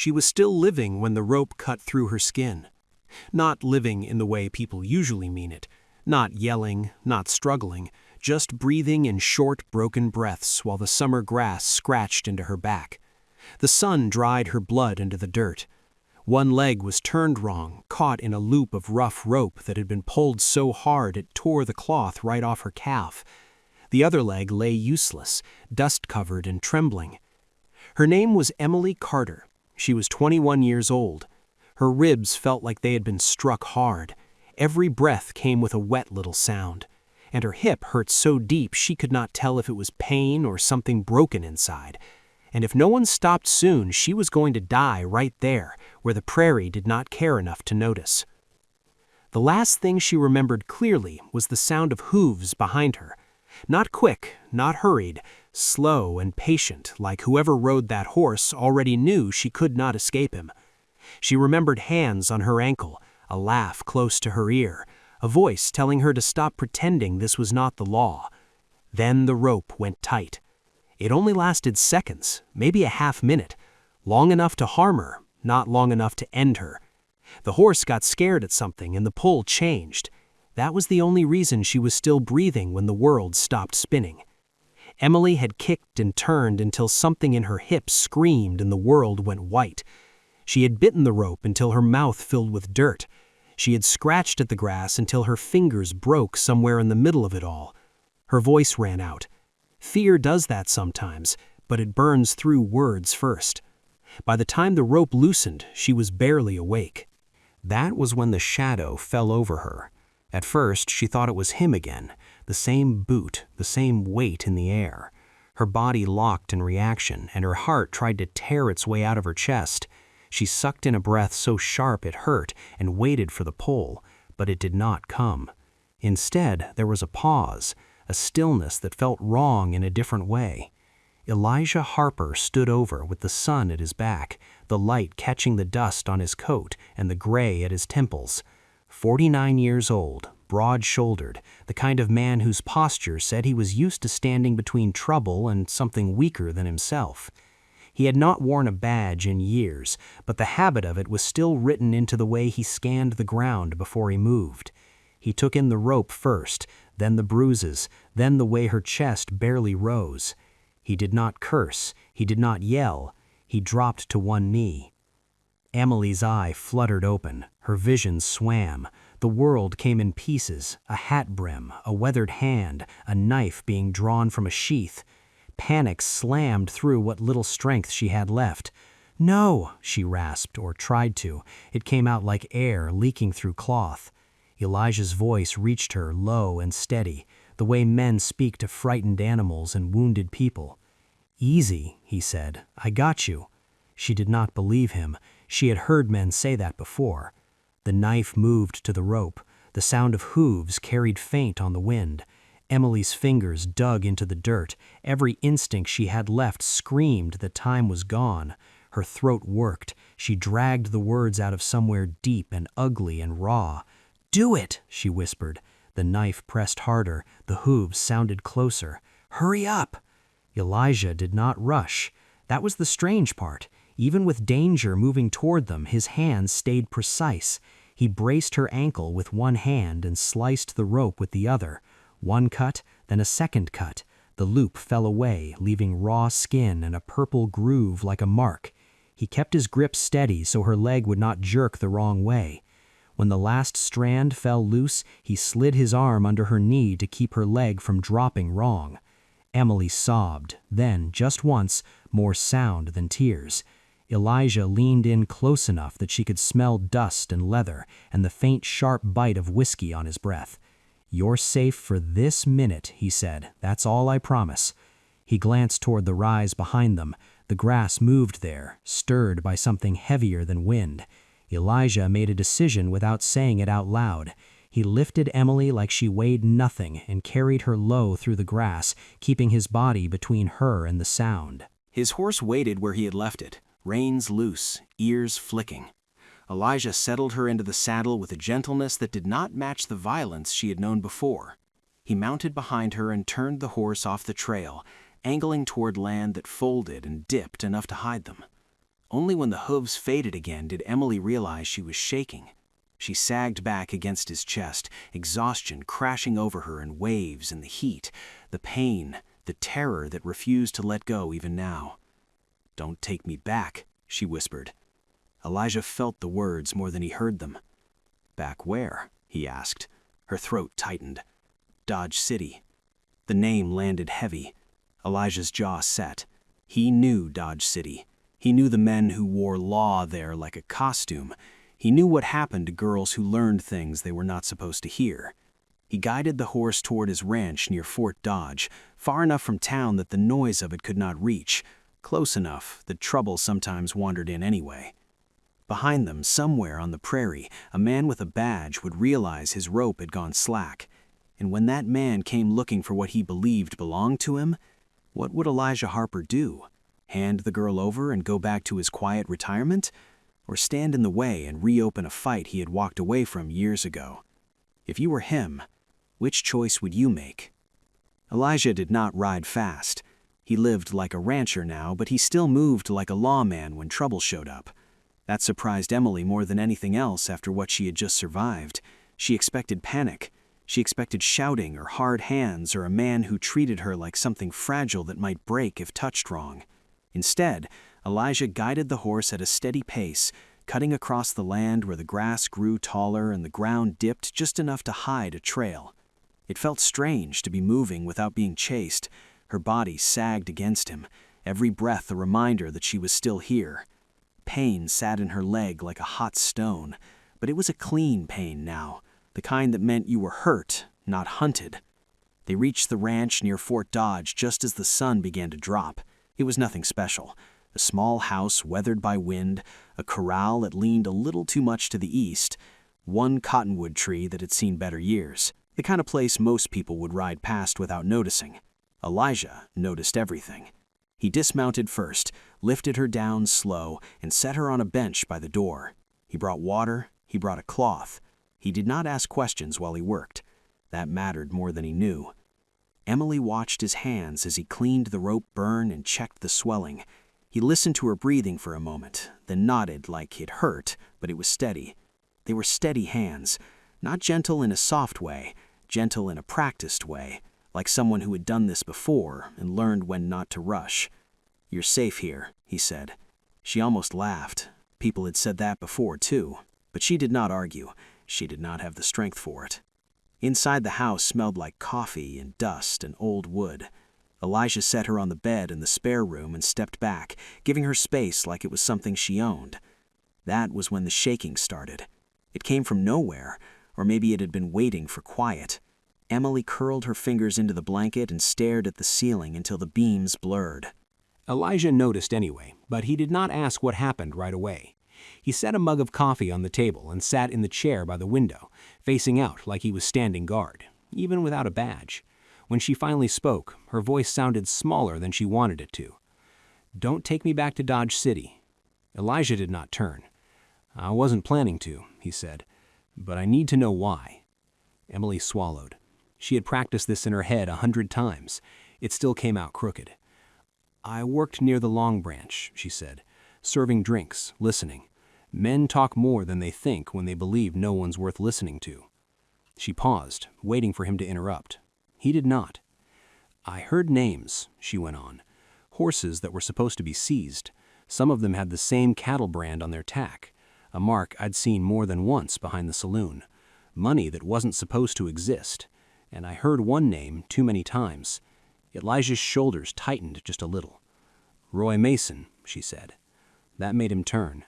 She was still living when the rope cut through her skin. Not living in the way people usually mean it. Not yelling, not struggling, just breathing in short, broken breaths while the summer grass scratched into her back. The sun dried her blood into the dirt. One leg was turned wrong, caught in a loop of rough rope that had been pulled so hard it tore the cloth right off her calf. The other leg lay useless, dust-covered and trembling. Her name was Emily Carter. She was 21 years old. Her ribs felt like they had been struck hard. Every breath came with a wet little sound. And her hip hurt so deep she could not tell if it was pain or something broken inside. And if no one stopped soon, she was going to die right there, where the prairie did not care enough to notice. The last thing she remembered clearly was the sound of hooves behind her. Not quick, not hurried, slow and patient, like whoever rode that horse already knew she could not escape him. She remembered hands on her ankle, a laugh close to her ear, a voice telling her to stop pretending this was not the law. Then the rope went tight. It only lasted seconds, maybe a half minute, long enough to harm her, not long enough to end her. The horse got scared at something and the pull changed. That was the only reason she was still breathing when the world stopped spinning. Emily had kicked and turned until something in her hips screamed and the world went white. She had bitten the rope until her mouth filled with dirt. She had scratched at the grass until her fingers broke somewhere in the middle of it all. Her voice ran out. Fear does that sometimes, but it burns through words first. By the time the rope loosened, she was barely awake. That was when the shadow fell over her. At first, she thought it was him again, the same boot, the same weight in the air. Her body locked in reaction, and her heart tried to tear its way out of her chest. She sucked in a breath so sharp it hurt and waited for the pull, but it did not come. Instead, there was a pause, a stillness that felt wrong in a different way. Elijah Harper stood over with the sun at his back, the light catching the dust on his coat and the gray at his temples. 49 years old, broad-shouldered, the kind of man whose posture said he was used to standing between trouble and something weaker than himself. He had not worn a badge in years, but the habit of it was still written into the way he scanned the ground before he moved. He took in the rope first, then the bruises, then the way her chest barely rose. He did not curse, he did not yell, he dropped to one knee. Emily's eye fluttered open, her vision swam. The world came in pieces, a hat brim, a weathered hand, a knife being drawn from a sheath. Panic slammed through what little strength she had left. "No," she rasped, or tried to. It came out like air leaking through cloth. Elijah's voice reached her low and steady, the way men speak to frightened animals and wounded people. "Easy," he said. "I got you." She did not believe him. She had heard men say that before. The knife moved to the rope. The sound of hooves carried faint on the wind. Emily's fingers dug into the dirt. Every instinct she had left screamed that time was gone. Her throat worked. She dragged the words out of somewhere deep and ugly and raw. "Do it," she whispered. The knife pressed harder. The hooves sounded closer. "Hurry up!" Elijah did not rush. That was the strange part. Even with danger moving toward them, his hands stayed precise. He braced her ankle with one hand and sliced the rope with the other. One cut, then a second cut. The loop fell away, leaving raw skin and a purple groove like a mark. He kept his grip steady so her leg would not jerk the wrong way. When the last strand fell loose, he slid his arm under her knee to keep her leg from dropping wrong. Emily sobbed, then, just once, more sound than tears. Elijah leaned in close enough that she could smell dust and leather and the faint, sharp bite of whiskey on his breath. "You're safe for this minute," he said. "That's all I promise." He glanced toward the rise behind them. The grass moved there, stirred by something heavier than wind. Elijah made a decision without saying it out loud. He lifted Emily like she weighed nothing and carried her low through the grass, keeping his body between her and the sound. His horse waited where he had left it, reins loose, ears flicking. Elijah settled her into the saddle with a gentleness that did not match the violence she had known before. He mounted behind her and turned the horse off the trail, angling toward land that folded and dipped enough to hide them. Only when the hooves faded again did Emily realize she was shaking. She sagged back against his chest, exhaustion crashing over her in waves in the heat, the pain, the terror that refused to let go even now. "Don't take me back," she whispered. Elijah felt the words more than he heard them. "Back where?" he asked. Her throat tightened. "Dodge City." The name landed heavy. Elijah's jaw set. He knew Dodge City. He knew the men who wore law there like a costume. He knew what happened to girls who learned things they were not supposed to hear. He guided the horse toward his ranch near Fort Dodge, far enough from town that the noise of it could not reach, close enough that trouble sometimes wandered in anyway. Behind them, somewhere on the prairie, a man with a badge would realize his rope had gone slack. And when that man came looking for what he believed belonged to him, what would Elijah Harper do? Hand the girl over and go back to his quiet retirement? Or stand in the way and reopen a fight he had walked away from years ago? If you were him, which choice would you make? Elijah did not ride fast. He lived like a rancher now, but he still moved like a lawman when trouble showed up. That surprised Emily more than anything else after what she had just survived. She expected panic. She expected shouting or hard hands or a man who treated her like something fragile that might break if touched wrong. Instead, Elijah guided the horse at a steady pace, cutting across the land where the grass grew taller and the ground dipped just enough to hide a trail. It felt strange to be moving without being chased. Her body sagged against him, every breath a reminder that she was still here. Pain sat in her leg like a hot stone, but it was a clean pain now, the kind that meant you were hurt, not hunted. They reached the ranch near Fort Dodge just as the sun began to drop. It was nothing special. A small house weathered by wind, a corral that leaned a little too much to the east, one cottonwood tree that had seen better years, the kind of place most people would ride past without noticing. Elijah noticed everything. He dismounted first, lifted her down slow, and set her on a bench by the door. He brought water, he brought a cloth. He did not ask questions while he worked. That mattered more than he knew. Emily watched his hands as he cleaned the rope burn and checked the swelling. He listened to her breathing for a moment, then nodded like it hurt, but it was steady. They were steady hands, not gentle in a soft way, gentle in a practiced way, like someone who had done this before and learned when not to rush. "You're safe here," he said. She almost laughed. People had said that before, too. But she did not argue. She did not have the strength for it. Inside the house smelled like coffee and dust and old wood. Elijah set her on the bed in the spare room and stepped back, giving her space like it was something she owned. That was when the shaking started. It came from nowhere, or maybe it had been waiting for quiet. Emily curled her fingers into the blanket and stared at the ceiling until the beams blurred. Elijah noticed anyway, but he did not ask what happened right away. He set a mug of coffee on the table and sat in the chair by the window, facing out like he was standing guard, even without a badge. When she finally spoke, her voice sounded smaller than she wanted it to. "Don't take me back to Dodge City." Elijah did not turn. "I wasn't planning to," he said, "but I need to know why." Emily swallowed. She had practiced this in her head 100 times. It still came out crooked. "I worked near the Long Branch," she said, "serving drinks, listening. Men talk more than they think when they believe no one's worth listening to." She paused, waiting for him to interrupt. He did not. "I heard names," she went on. "Horses that were supposed to be seized. Some of them had the same cattle brand on their tack, a mark I'd seen more than once behind the saloon. Money that wasn't supposed to exist. And I heard one name too many times." Elijah's shoulders tightened just a little. "Roy Mason," she said. That made him turn.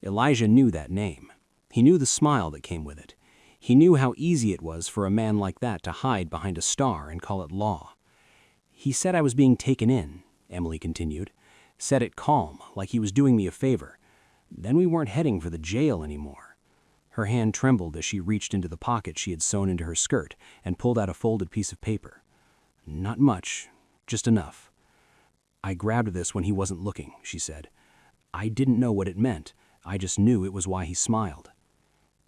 Elijah knew that name. He knew the smile that came with it. He knew how easy it was for a man like that to hide behind a star and call it law. "He said I was being taken in," Emily continued. "Said it calm, like he was doing me a favor. Then we weren't heading for the jail anymore." Her hand trembled as she reached into the pocket she had sewn into her skirt and pulled out a folded piece of paper. "Not much, just enough. I grabbed this when he wasn't looking," she said. "I didn't know what it meant. I just knew it was why he smiled."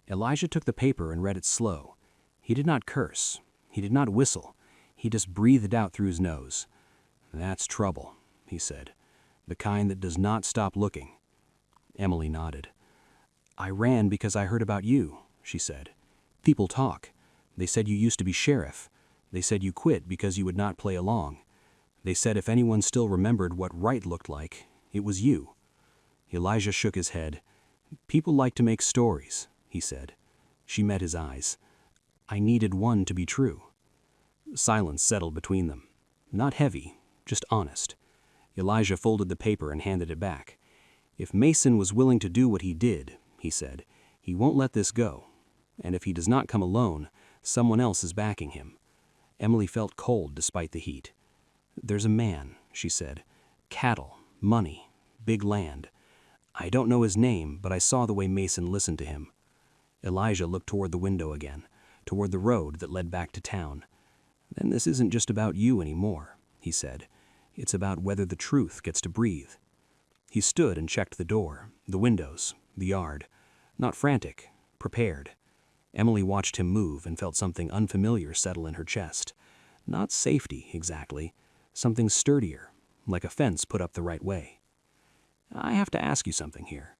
Elijah took the paper and read it slow. He did not curse. He did not whistle. He just breathed out through his nose. "That's trouble," he said. "The kind that does not stop looking. Emily nodded. "I ran because I heard about you," she said. "People talk. They said you used to be sheriff. They said you quit because you would not play along. They said if anyone still remembered what right looked like, it was you." Elijah shook his head. "People like to make stories," he said. She met his eyes. "I needed one to be true." Silence settled between them. Not heavy, just honest. Elijah folded the paper and handed it back. "If Mason was willing to do what he did," he said, "he won't let this go. And if he does not come alone, someone else is backing him." Emily felt cold despite the heat. "There's a man," she said. "Cattle, money, big land. I don't know his name, but I saw the way Mason listened to him." Elijah looked toward the window again, toward the road that led back to town. "Then this isn't just about you anymore," he said. "It's about whether the truth gets to breathe." He stood and checked the door, the windows, the yard. Not frantic, prepared. Emily watched him move and felt something unfamiliar settle in her chest. Not safety, exactly. Something sturdier, like a fence put up the right way. "I have to ask you something here.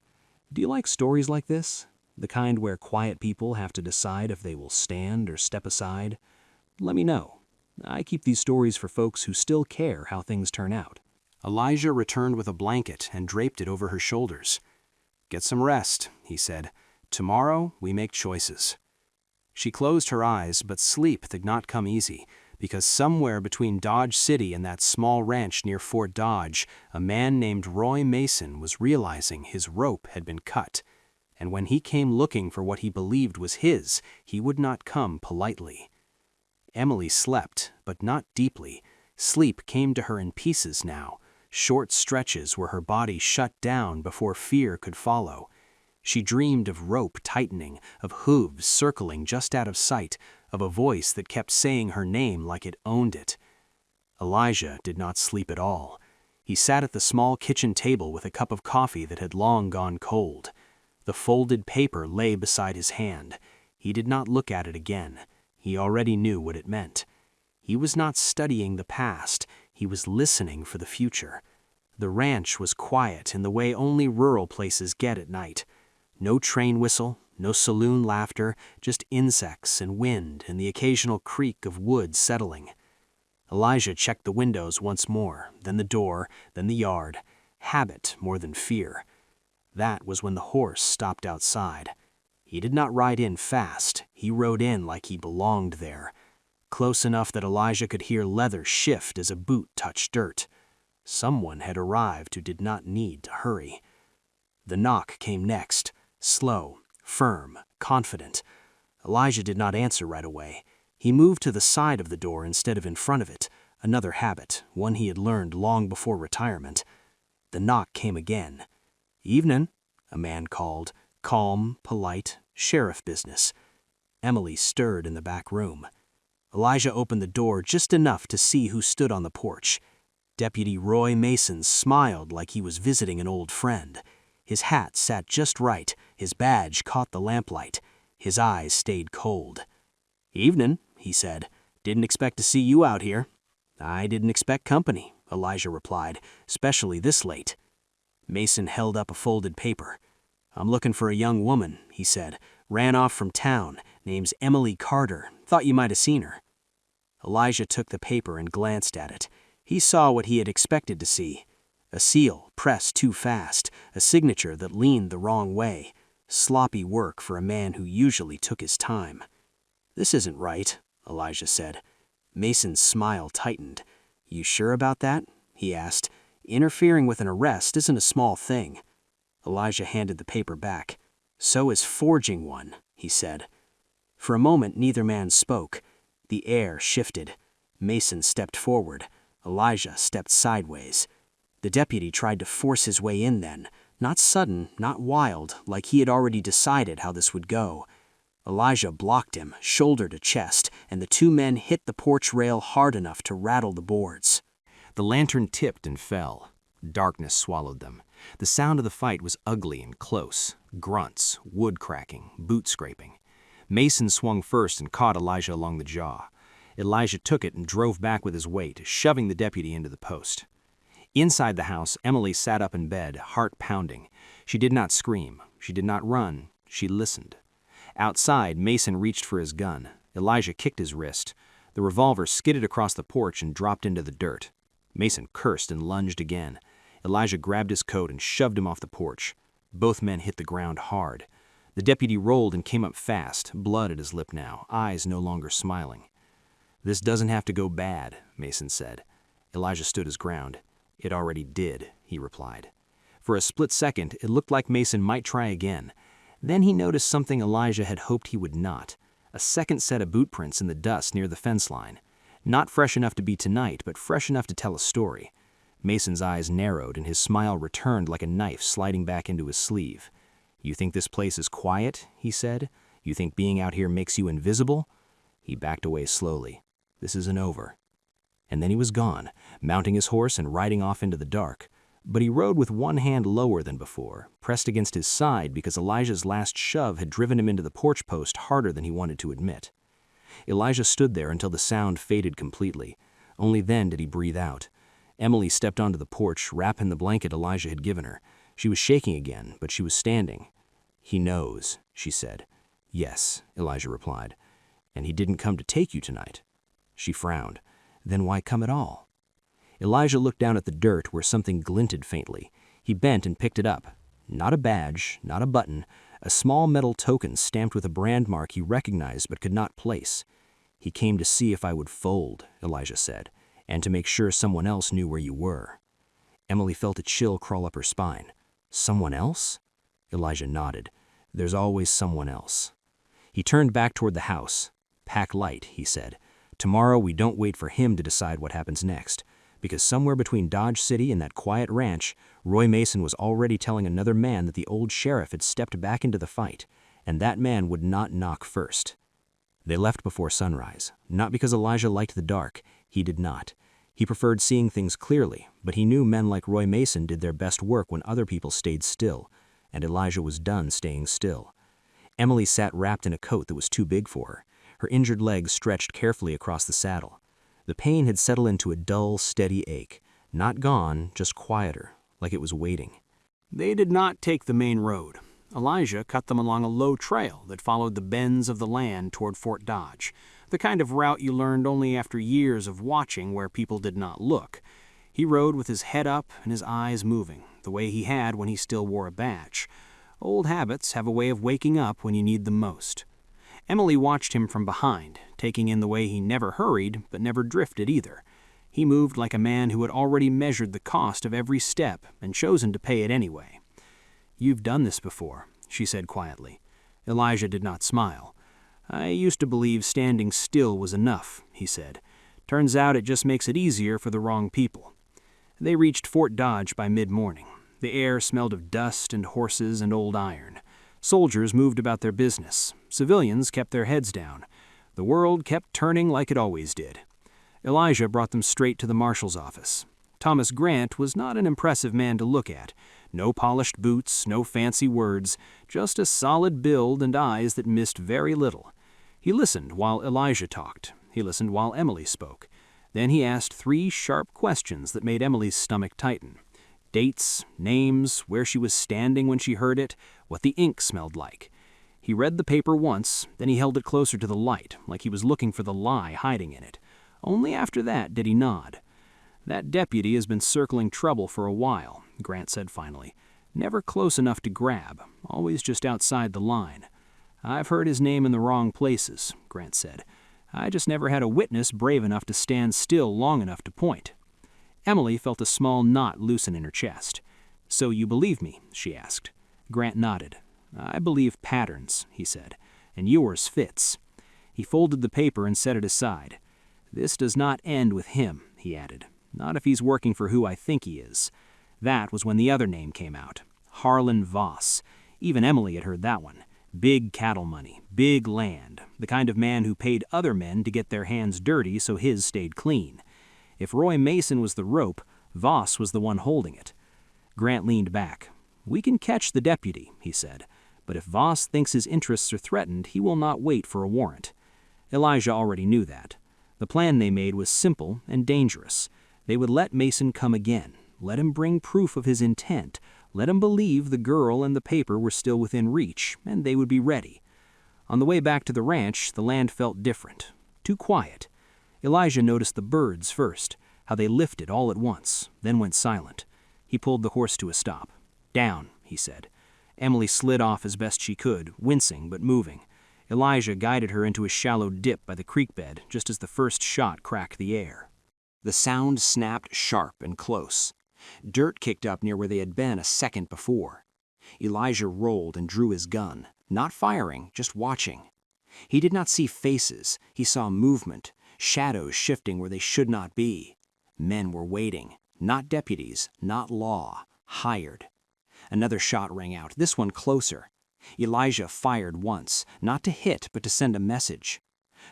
Do you like stories like this? The kind where quiet people have to decide if they will stand or step aside? Let me know. I keep these stories for folks who still care how things turn out." Elijah returned with a blanket and draped it over her shoulders. "Get some rest," he said. "Tomorrow we make choices." She closed her eyes, but sleep did not come easy, because somewhere between Dodge City and that small ranch near Fort Dodge, a man named Roy Mason was realizing his rope had been cut, and when he came looking for what he believed was his, he would not come politely. Emily slept, but not deeply. Sleep came to her in pieces now, short stretches where her body shut down before fear could follow. She dreamed of rope tightening, of hooves circling just out of sight, of a voice that kept saying her name like it owned it. Elijah did not sleep at all. He sat at the small kitchen table with a cup of coffee that had long gone cold. The folded paper lay beside his hand. He did not look at it again. He already knew what it meant. He was not studying the past. He was listening for the future. The ranch was quiet in the way only rural places get at night. No train whistle, no saloon laughter, just insects and wind and the occasional creak of wood settling. Elijah checked the windows once more, then the door, then the yard. Habit more than fear. That was when the horse stopped outside. He did not ride in fast. He rode in like he belonged there. Close enough that Elijah could hear leather shift as a boot touched dirt. Someone had arrived who did not need to hurry. The knock came next. Slow, firm, confident. Elijah did not answer right away. He moved to the side of the door instead of in front of it, another habit, one he had learned long before retirement. The knock came again. "Evenin'," a man called, calm, polite, sheriff business. Emily stirred in the back room. Elijah opened the door just enough to see who stood on the porch. Deputy Roy Mason smiled like he was visiting an old friend. His hat sat just right, his badge caught the lamplight. His eyes stayed cold. "Evenin'," he said. "Didn't expect to see you out here." "I didn't expect company," Elijah replied, "especially this late." Mason held up a folded paper. "I'm looking for a young woman," he said. "Ran off from town. Name's Emily Carter. Thought you might have seen her." Elijah took the paper and glanced at it. He saw what he had expected to see. A seal pressed too fast, a signature that leaned the wrong way. Sloppy work for a man who usually took his time. "This isn't right," Elijah said. Mason's smile tightened. "You sure about that?" he asked. "Interfering with an arrest isn't a small thing." Elijah handed the paper back. "So is forging one," he said. For a moment neither man spoke. The air shifted. Mason stepped forward. Elijah stepped sideways. The deputy tried to force his way in then, not sudden, not wild, like he had already decided how this would go. Elijah blocked him, shoulder to chest, and the two men hit the porch rail hard enough to rattle the boards. The lantern tipped and fell. Darkness swallowed them. The sound of the fight was ugly and close. Grunts, wood cracking, boot scraping. Mason swung first and caught Elijah along the jaw. Elijah took it and drove back with his weight, shoving the deputy into the post. Inside the house, Emily sat up in bed, heart pounding. She did not scream. She did not run. She listened. Outside, Mason reached for his gun. Elijah kicked his wrist. The revolver skidded across the porch and dropped into the dirt. Mason cursed and lunged again. Elijah grabbed his coat and shoved him off the porch. Both men hit the ground hard. The deputy rolled and came up fast, blood at his lip now, eyes no longer smiling. "This doesn't have to go bad," Mason said. Elijah stood his ground. "It already did," he replied. For a split second, it looked like Mason might try again. Then he noticed something Elijah had hoped he would not: a second set of boot prints in the dust near the fence line. Not fresh enough to be tonight, but fresh enough to tell a story. Mason's eyes narrowed and his smile returned like a knife sliding back into his sleeve. "You think this place is quiet?" he said. "You think being out here makes you invisible?" He backed away slowly. "This isn't over." And then he was gone, mounting his horse and riding off into the dark. But he rode with one hand lower than before, pressed against his side because Elijah's last shove had driven him into the porch post harder than he wanted to admit. Elijah stood there until the sound faded completely. Only then did he breathe out. Emily stepped onto the porch, wrapped in the blanket Elijah had given her. She was shaking again, but she was standing. "He knows," she said. "Yes," Elijah replied. "And he didn't come to take you tonight." She frowned. "Then why come at all?" Elijah looked down at the dirt where something glinted faintly. He bent and picked it up. Not a badge, not a button, a small metal token stamped with a brand mark he recognized but could not place. "He came to see if I would fold," Elijah said, "and to make sure someone else knew where you were." Emily felt a chill crawl up her spine. "Someone else?" Elijah nodded. "There's always someone else." He turned back toward the house. "Pack light," he said. "Tomorrow we don't wait for him to decide what happens next. Because somewhere between Dodge City and that quiet ranch, Roy Mason was already telling another man that the old sheriff had stepped back into the fight, and that man would not knock first." They left before sunrise, not because Elijah liked the dark. He did not. He preferred seeing things clearly, but he knew men like Roy Mason did their best work when other people stayed still, and Elijah was done staying still. Emily sat wrapped in a coat that was too big for her. Her injured legs stretched carefully across the saddle. The pain had settled into a dull, steady ache. Not gone, just quieter, like it was waiting. They did not take the main road. Elijah cut them along a low trail that followed the bends of the land toward Fort Dodge, the kind of route you learned only after years of watching where people did not look. He rode with his head up and his eyes moving, the way he had when he still wore a badge. Old habits have a way of waking up when you need them most. Emily watched him from behind, taking in the way he never hurried but never drifted either. He moved like a man who had already measured the cost of every step and chosen to pay it anyway. "You've done this before," she said quietly. Elijah did not smile. "I used to believe standing still was enough," he said. "Turns out it just makes it easier for the wrong people." They reached Fort Dodge by mid-morning. The air smelled of dust and horses and old iron. Soldiers moved about their business. Civilians kept their heads down. The world kept turning like it always did. Elijah brought them straight to the marshal's office. Thomas Grant was not an impressive man to look at. No polished boots, no fancy words, just a solid build and eyes that missed very little. He listened while Elijah talked. He listened while Emily spoke. Then he asked 3 sharp questions that made Emily's stomach tighten. Dates, names, where she was standing when she heard it, what the ink smelled like. He read the paper once, then he held it closer to the light, like he was looking for the lie hiding in it. Only after that did he nod. "That deputy has been circling trouble for a while," Grant said finally. "Never close enough to grab, always just outside the line." "I've heard his name in the wrong places," Grant said. "I just never had a witness brave enough to stand still long enough to point." Emily felt a small knot loosen in her chest. "So you believe me?" she asked. Grant nodded. "I believe patterns," he said, "and yours fits." He folded the paper and set it aside. "This does not end with him," he added. "Not if he's working for who I think he is." That was when the other name came out. Harlan Voss. Even Emily had heard that one. Big cattle money, big land, the kind of man who paid other men to get their hands dirty so his stayed clean. If Roy Mason was the rope, Voss was the one holding it. Grant leaned back. "We can catch the deputy," he said, "but if Voss thinks his interests are threatened, he will not wait for a warrant." Elijah already knew that. The plan they made was simple and dangerous. They would let Mason come again, let him bring proof of his intent, Let him believe the girl and the paper were still within reach, and they would be ready. On the way back to the ranch, the land felt different, too quiet. Elijah noticed the birds first, how they lifted all at once, then went silent. He pulled the horse to a stop. "Down," he said. Emily slid off as best she could, wincing but moving. Elijah guided her into a shallow dip by the creek bed just as the first shot cracked the air. The sound snapped sharp and close. Dirt kicked up near where they had been a second before. Elijah rolled and drew his gun, not firing, just watching. He did not see faces, he saw movement, shadows shifting where they should not be. Men were waiting, not deputies, not law, hired. Another shot rang out, this one closer. Elijah fired once, not to hit but to send a message.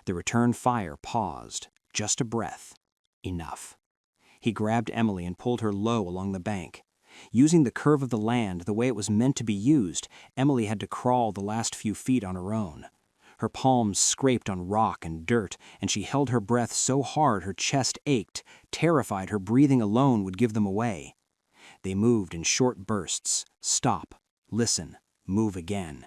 The return fire paused, just a breath. Enough. He grabbed Emily and pulled her low along the bank. Using the curve of the land the way it was meant to be used, Emily had to crawl the last few feet on her own. Her palms scraped on rock and dirt, and she held her breath so hard her chest ached, terrified her breathing alone would give them away. They moved in short bursts. Stop. Listen. Move again.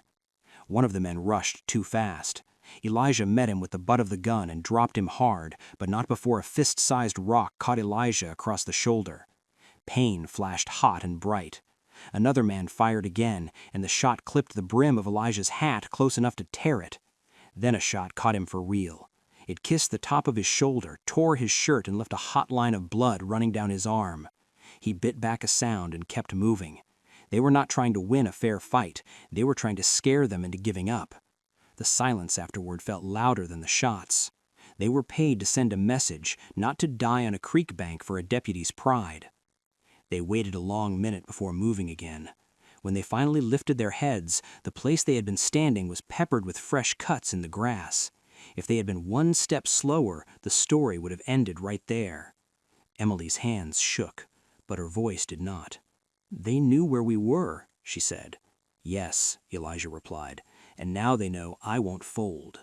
One of the men rushed too fast. Elijah met him with the butt of the gun and dropped him hard, but not before a fist-sized rock caught Elijah across the shoulder. Pain flashed hot and bright. Another man fired again, and the shot clipped the brim of Elijah's hat close enough to tear it. Then a shot caught him for real. It kissed the top of his shoulder, tore his shirt, and left a hot line of blood running down his arm. He bit back a sound and kept moving. They were not trying to win a fair fight. They were trying to scare them into giving up. The silence afterward felt louder than the shots. They were paid to send a message, not to die on a creek bank for a deputy's pride. They waited a long minute before moving again. When they finally lifted their heads, the place they had been standing was peppered with fresh cuts in the grass. If they had been one step slower, the story would have ended right there. Emily's hands shook, but her voice did not. "They knew where we were," she said. "Yes," Elijah replied, "and now they know I won't fold."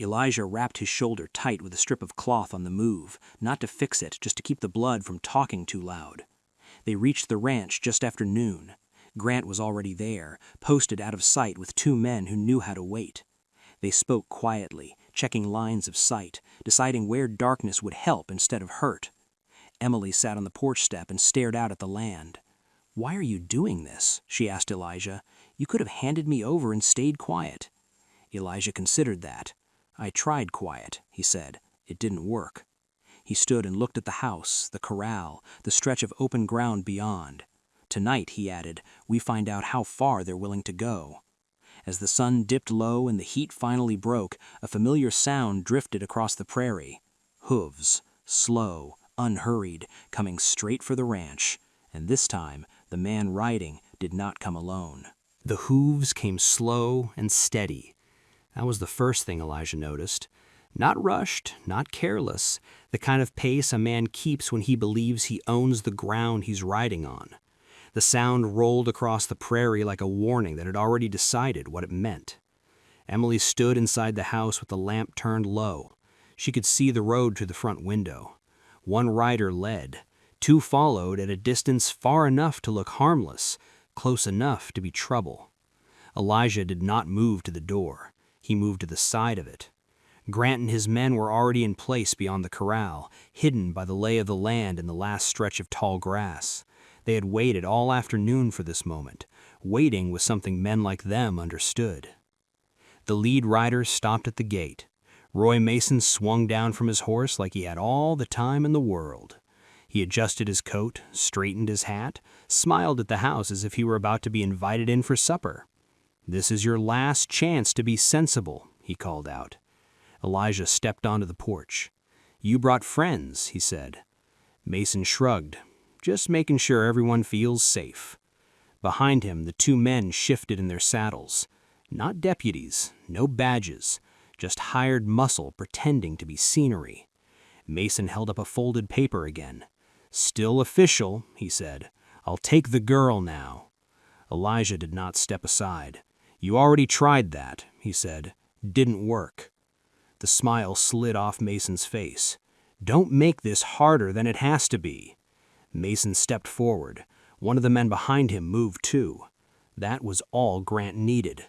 Elijah wrapped his shoulder tight with a strip of cloth on the move, not to fix it, just to keep the blood from talking too loud. They reached the ranch just after noon. Grant was already there, posted out of sight with 2 men who knew how to wait. They spoke quietly, checking lines of sight, deciding where darkness would help instead of hurt. Emily sat on the porch step and stared out at the land. "Why are you doing this?" she asked Elijah. "You could have handed me over and stayed quiet." Elijah considered that. "I tried quiet," he said. "It didn't work." He stood and looked at the house, the corral, the stretch of open ground beyond. "Tonight," he added, "we find out how far they're willing to go." As the sun dipped low and the heat finally broke, a familiar sound drifted across the prairie. Hooves, slow, unhurried, coming straight for the ranch. And this time, the man riding did not come alone. The hooves came slow and steady. That was the first thing Elijah noticed. Not rushed, not careless, the kind of pace a man keeps when he believes he owns the ground he's riding on. The sound rolled across the prairie like a warning that had already decided what it meant. Emily stood inside the house with the lamp turned low. She could see the road to the front window. One rider led. 2 followed at a distance far enough to look harmless, close enough to be trouble. Elijah did not move to the door. He moved to the side of it. Grant and his men were already in place beyond the corral, hidden by the lay of the land in the last stretch of tall grass. They had waited all afternoon for this moment. Waiting was something men like them understood. The lead rider stopped at the gate. Roy Mason swung down from his horse like he had all the time in the world. He adjusted his coat, straightened his hat, smiled at the house as if he were about to be invited in for supper. "This is your last chance to be sensible," he called out. Elijah stepped onto the porch. "You brought friends," he said. Mason shrugged. "Just making sure everyone feels safe." Behind him, the 2 men shifted in their saddles. Not deputies, no badges, just hired muscle pretending to be scenery. Mason held up a folded paper again. "Still official," he said. "I'll take the girl now." Elijah did not step aside. "You already tried that," he said. "Didn't work." The smile slid off Mason's face. "Don't make this harder than it has to be." Mason stepped forward. One of the men behind him moved too. That was all Grant needed.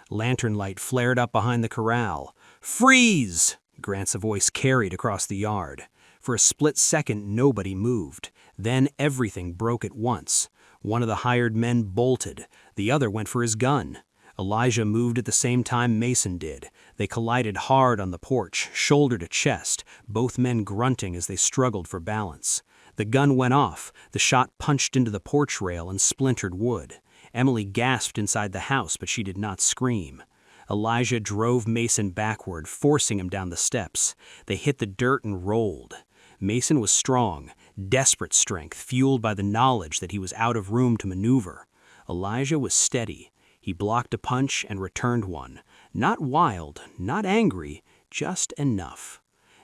Lantern light flared up behind the corral. "Freeze!" Grant's voice carried across the yard. For a split second, nobody moved. Then everything broke at once. One of the hired men bolted. The other went for his gun. Elijah moved at the same time Mason did. They collided hard on the porch, shoulder to chest, both men grunting as they struggled for balance. The gun went off. The shot punched into the porch rail and splintered wood. Emily gasped inside the house, but she did not scream. Elijah drove Mason backward, forcing him down the steps. They hit the dirt and rolled. Mason was strong, desperate strength, fueled by the knowledge that he was out of room to maneuver. Elijah was steady. He blocked a punch and returned one. Not wild, not angry, just enough.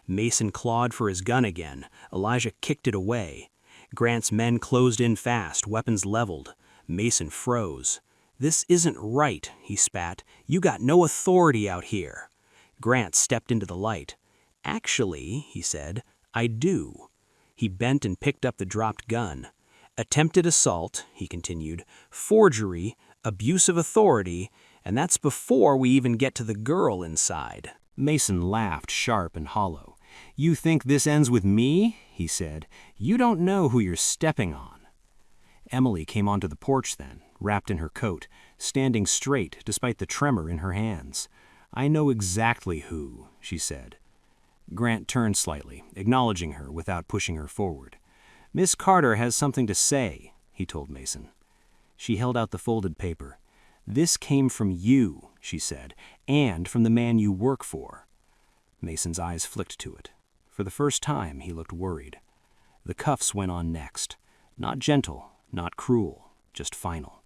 Mason clawed for his gun again. Elijah kicked it away. Grant's men closed in fast, weapons leveled. Mason froze. "This isn't right," he spat. "You got no authority out here." Grant stepped into the light. "Actually," he said, "I do." He bent and picked up the dropped gun. "Attempted assault," he continued, "forgery, abuse of authority, and that's before we even get to the girl inside." Mason laughed, sharp and hollow. "You think this ends with me?" he said. "You don't know who you're stepping on." Emily came onto the porch then, wrapped in her coat, standing straight despite the tremor in her hands. "I know exactly who," she said. Grant turned slightly, acknowledging her without pushing her forward. "Miss Carter has something to say," he told Mason. She held out the folded paper. "This came from you," she said, "and from the man you work for." Mason's eyes flicked to it. For the first time, he looked worried. The cuffs went on next. Not gentle, not cruel, just final.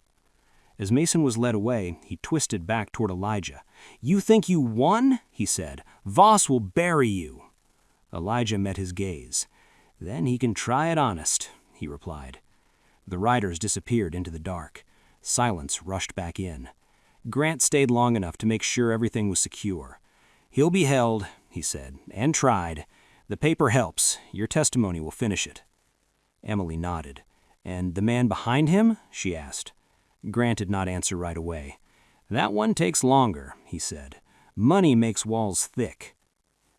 As Mason was led away, he twisted back toward Elijah. "You think you won?" he said. "Voss will bury you." Elijah met his gaze. "Then he can try it honest," he replied. The riders disappeared into the dark. Silence rushed back in. Grant stayed long enough to make sure everything was secure. "He'll be held," he said, "and tried. The paper helps. Your testimony will finish it." Emily nodded. "And the man behind him?" she asked. Grant did not answer right away. "That one takes longer," he said. "Money makes walls thick."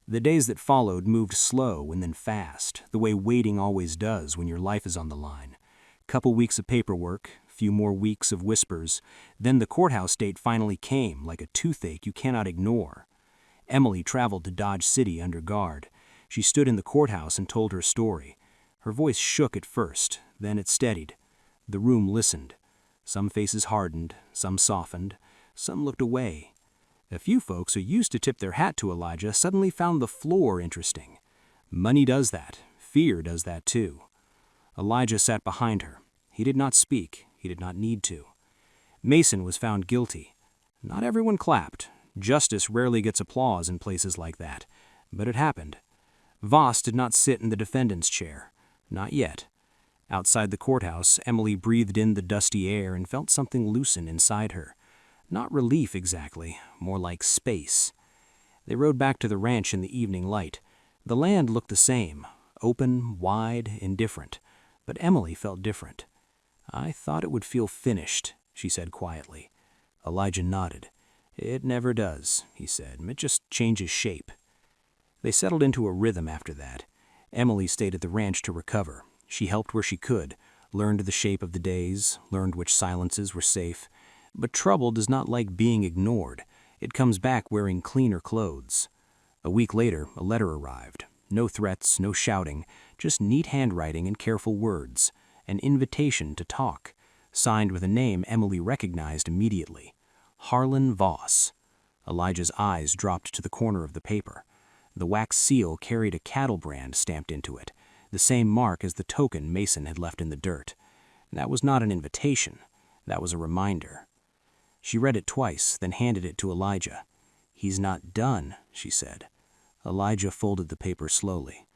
The days that followed moved slow and then fast, the way waiting always does when your life is on the line. Couple weeks of paperwork, few more weeks of whispers. Then the courthouse date finally came, like a toothache you cannot ignore. Emily traveled to Dodge City under guard. She stood in the courthouse and told her story. Her voice shook at first, then it steadied. The room listened. Some faces hardened, some softened, some looked away. A few folks who used to tip their hat to Elijah suddenly found the floor interesting. Money does that. Fear does that too. Elijah sat behind her. He did not speak. He did not need to. Mason was found guilty. Not everyone clapped. Justice rarely gets applause in places like that. But it happened. Voss did not sit in the defendant's chair. Not yet. Outside the courthouse, Emily breathed in the dusty air and felt something loosen inside her. Not relief exactly, more like space. They rode back to the ranch in the evening light. The land looked the same, open, wide, indifferent. But Emily felt different. "I thought it would feel finished," she said quietly. Elijah nodded. "It never does," he said. "It just changes shape." They settled into a rhythm after that. Emily stayed at the ranch to recover. She helped where she could, learned the shape of the days, learned which silences were safe. But trouble does not like being ignored. It comes back wearing cleaner clothes. A week later, a letter arrived. No threats, no shouting, just neat handwriting and careful words. An invitation to talk, signed with a name Emily recognized immediately. Harlan Voss. Elijah's eyes dropped to the corner of the paper. The wax seal carried a cattle brand stamped into it, the same mark as the token Mason had left in the dirt. That was not an invitation. That was a reminder. She read it twice, then handed it to Elijah. "He's not done," she said. Elijah folded the paper slowly.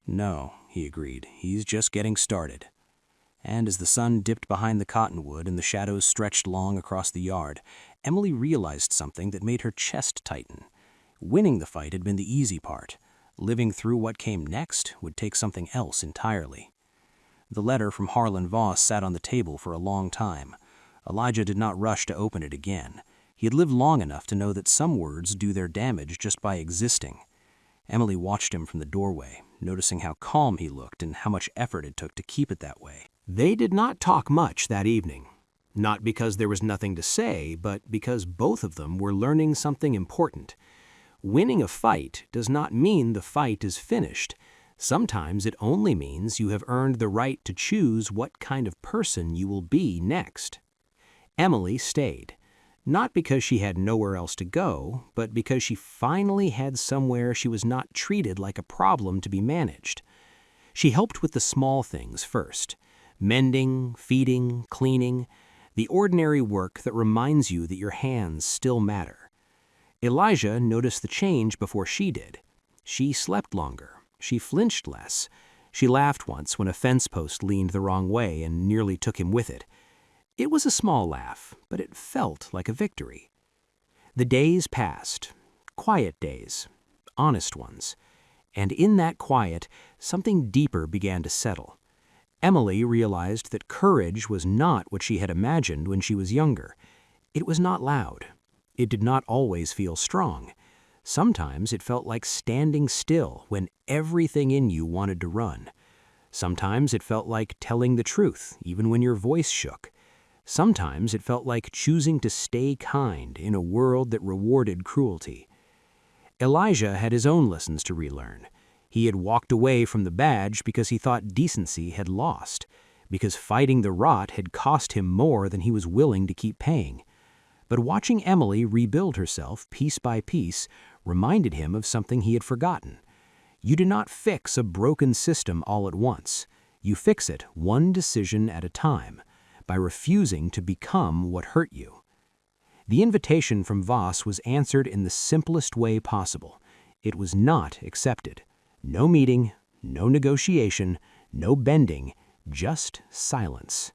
"No," he agreed, "he's just getting started." And as the sun dipped behind the cottonwood and the shadows stretched long across the yard, Emily realized something that made her chest tighten. Winning the fight had been the easy part. Living through what came next would take something else entirely. The letter from Harlan Voss sat on the table for a long time. Elijah did not rush to open it again. He had lived long enough to know that some words do their damage just by existing. Emily watched him from the doorway, noticing how calm he looked and how much effort it took to keep it that way. They did not talk much that evening. Not because there was nothing to say, but because both of them were learning something important. Winning a fight does not mean the fight is finished. Sometimes it only means you have earned the right to choose what kind of person you will be next. Emily stayed, not because she had nowhere else to go, but because she finally had somewhere she was not treated like a problem to be managed. She helped with the small things first: mending, feeding, cleaning, the ordinary work that reminds you that your hands still matter. Elijah noticed the change before she did. She slept longer. She flinched less. She laughed once when a fence post leaned the wrong way and nearly took him with it. It was a small laugh, but it felt like a victory. The days passed, quiet days, honest ones, and in that quiet, something deeper began to settle. Emily realized that courage was not what she had imagined when she was younger. It was not loud. It did not always feel strong. Sometimes it felt like standing still when everything in you wanted to run. Sometimes it felt like telling the truth, even when your voice shook. Sometimes it felt like choosing to stay kind in a world that rewarded cruelty. Elijah had his own lessons to relearn. He had walked away from the badge because he thought decency had lost, because fighting the rot had cost him more than he was willing to keep paying. But watching Emily rebuild herself piece by piece reminded him of something he had forgotten. You do not fix a broken system all at once. You fix it one decision at a time, by refusing to become what hurt you. The invitation from Voss was answered in the simplest way possible. It was not accepted. No meeting, no negotiation, no bending, just silence.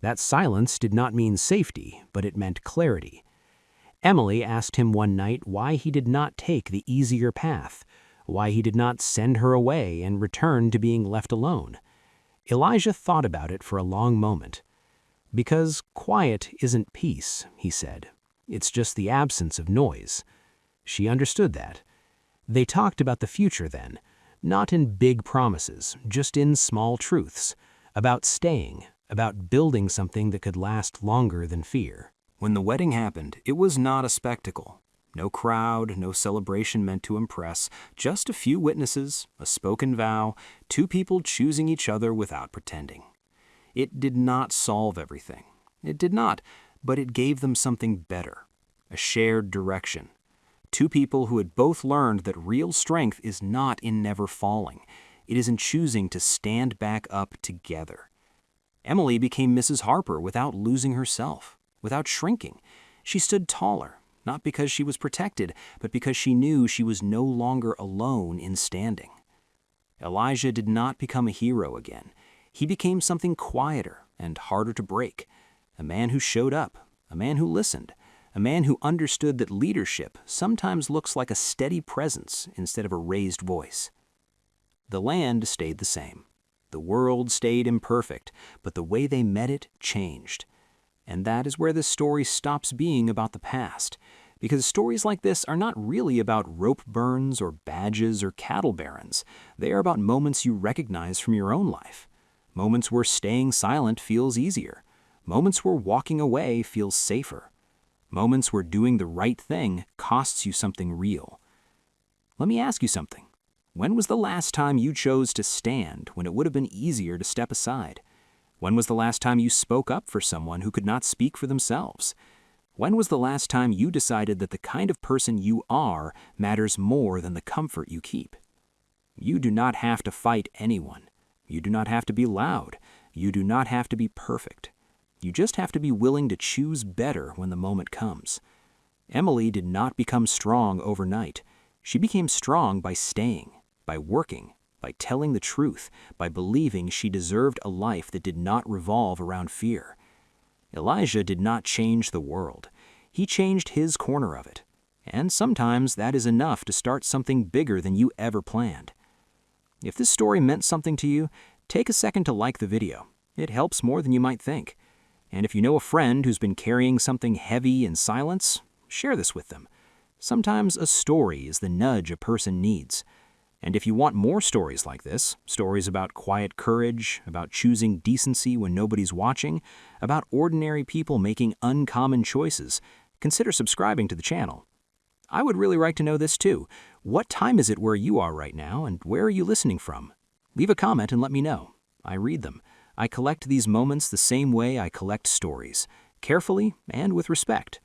That silence did not mean safety, but it meant clarity. Emily asked him one night why he did not take the easier path, why he did not send her away and return to being left alone. Elijah thought about it for a long moment. "Because quiet isn't peace," he said. "It's just the absence of noise." She understood that. They talked about the future then, not in big promises, just in small truths, about staying, about building something that could last longer than fear. When the wedding happened, it was not a spectacle. No crowd, no celebration meant to impress, just a few witnesses, a spoken vow, two people choosing each other without pretending. It did not solve everything. It did not, but it gave them something better, a shared direction. Two people who had both learned that real strength is not in never falling. It is in choosing to stand back up together. Emily became Mrs. Harper without losing herself, without shrinking. She stood taller, not because she was protected, but because she knew she was no longer alone in standing. Elijah did not become a hero again. He became something quieter and harder to break. A man who showed up, a man who listened, a man who understood that leadership sometimes looks like a steady presence instead of a raised voice. The land stayed the same. The world stayed imperfect, but the way they met it changed. And that is where this story stops being about the past, because stories like this are not really about rope burns or badges or cattle barons. They are about moments you recognize from your own life. Moments where staying silent feels easier. Moments where walking away feels safer. Moments where doing the right thing costs you something real. Let me ask you something. When was the last time you chose to stand when it would have been easier to step aside? When was the last time you spoke up for someone who could not speak for themselves? When was the last time you decided that the kind of person you are matters more than the comfort you keep? You do not have to fight anyone. You do not have to be loud. You do not have to be perfect. You just have to be willing to choose better when the moment comes. Emily did not become strong overnight. She became strong by staying, by working, by telling the truth, by believing she deserved a life that did not revolve around fear. Elijah did not change the world. He changed his corner of it. And sometimes that is enough to start something bigger than you ever planned. If this story meant something to you, Take a second to like the video. It helps more than you might think. And if you know a friend who's been carrying something heavy in silence, share this with them. Sometimes a story is the nudge a person needs. And if you want more stories like this, stories about quiet courage, about choosing decency when nobody's watching, about ordinary people making uncommon choices, consider subscribing to the channel. I would really like to know this too. What time is it where you are right now, and where are you listening from? Leave a comment and let me know. I read them. I collect these moments the same way I collect stories, carefully and with respect.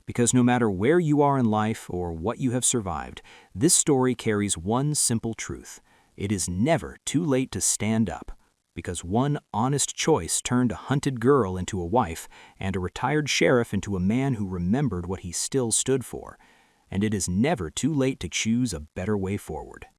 Because no matter where you are in life or what you have survived, this story carries one simple truth. It is never too late to stand up. Because one honest choice turned a hunted girl into a wife and a retired sheriff into a man who remembered what he still stood for. And it is never too late to choose a better way forward.